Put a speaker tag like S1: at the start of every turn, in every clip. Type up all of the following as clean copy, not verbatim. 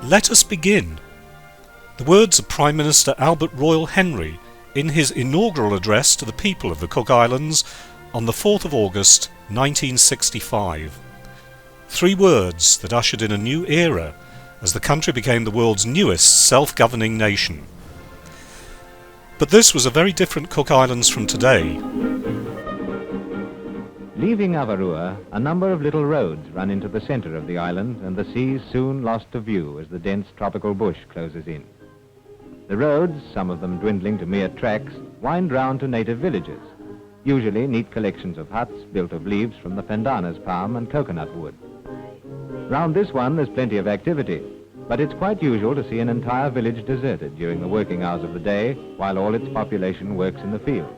S1: Let us begin. The words of Prime Minister Albert Royal Henry in his inaugural address to the people of the Cook Islands on the 4th of August 1965. 3 words that ushered in a new era as the country became the world's newest self-governing nation. But this was a very different Cook Islands from today.
S2: Leaving Avarua, a number of little roads run into the centre of the island, and the sea's soon lost to view as the dense tropical bush closes in. The roads, some of them dwindling to mere tracks, wind round to native villages, usually neat collections of huts built of leaves from the pandanus palm and coconut wood. Round this one there's plenty of activity, but it's quite usual to see an entire village deserted during the working hours of the day while all its population works in the field.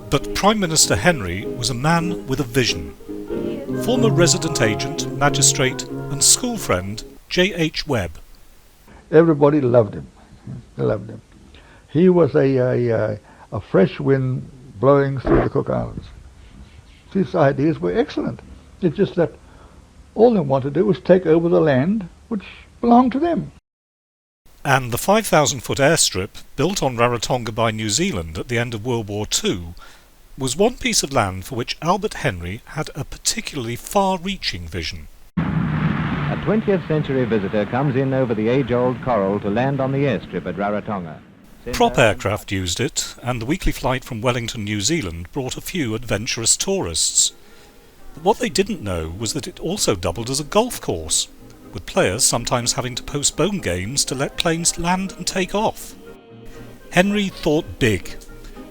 S1: But Prime Minister Henry was a man with a vision. Former resident agent, magistrate and school friend J.H. Webb.
S3: Everybody loved him. They loved him. He was a fresh wind blowing through the Cook Islands. His ideas were excellent. It's just that all they wanted to do was take over the land which belonged to them.
S1: And the 5,000-foot airstrip, built on Rarotonga by New Zealand at the end of World War II, was one piece of land for which Albert Henry had a particularly far-reaching vision.
S2: A 20th century visitor comes in over the age-old coral to land on the airstrip at Rarotonga.
S1: Prop aircraft used it, and the weekly flight from Wellington, New Zealand brought a few adventurous tourists. But what they didn't know was that it also doubled as a golf course, with players sometimes having to postpone games to let planes land and take off. Henry thought big.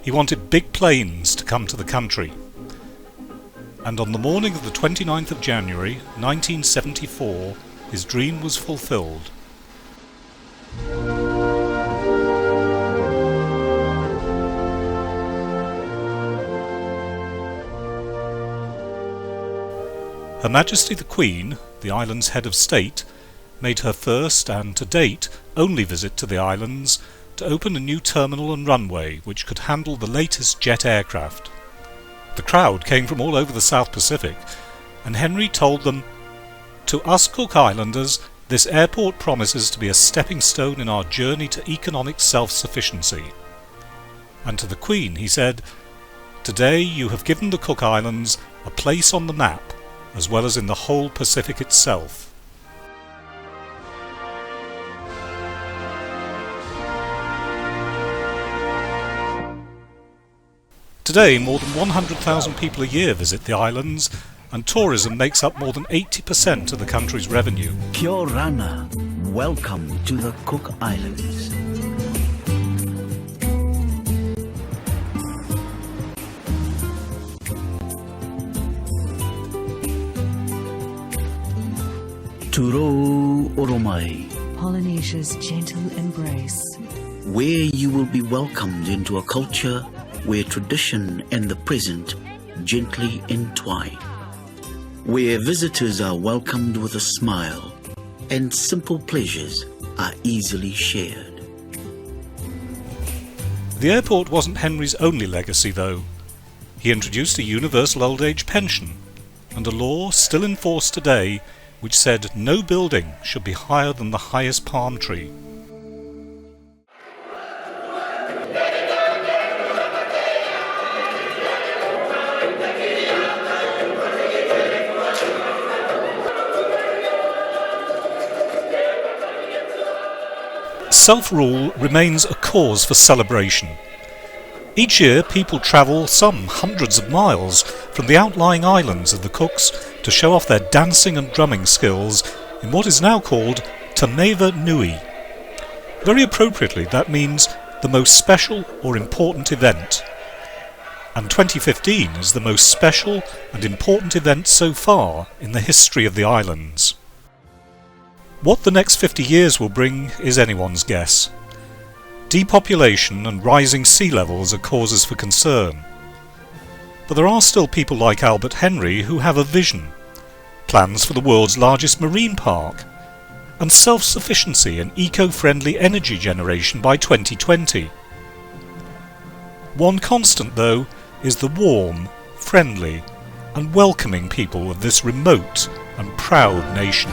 S1: He wanted big planes to come to the country. And on the morning of the 29th of January 1974, his dream was fulfilled. Her Majesty the Queen, the island's head of state, made her first and, to date, only visit to the islands to open a new terminal and runway which could handle the latest jet aircraft. The crowd came from all over the South Pacific, and Henry told them, "To us Cook Islanders, this airport promises to be a stepping stone in our journey to economic self-sufficiency." And to the Queen he said, "Today you have given the Cook Islands a place on the map, as well as in the whole Pacific itself." Today, more than 100,000 people a year visit the islands, and tourism makes up more than 80% of the country's revenue.
S4: Kia ora, welcome to the Cook Islands. Turo Oromai,
S5: Polynesia's gentle embrace,
S4: where you will be welcomed into a culture where tradition and the present gently entwine, where visitors are welcomed with a smile and simple pleasures are easily shared.
S1: The airport wasn't Henry's only legacy, though. He introduced a universal old age pension and a law still in force today which said no building should be higher than the highest palm tree. Self-rule remains a cause for celebration. Each year people travel some hundreds of miles from the outlying islands of the Cooks to show off their dancing and drumming skills in what is now called Tameva Nui. Very appropriately, that means the most special or important event. And 2015 is the most special and important event so far in the history of the islands. What the next 50 years will bring is anyone's guess. Depopulation and rising sea levels are causes for concern. But there are still people like Albert Henry who have a vision, plans for the world's largest marine park, and self-sufficiency and eco-friendly energy generation by 2020. One constant, though, is the warm, friendly, and welcoming people of this remote and proud nation.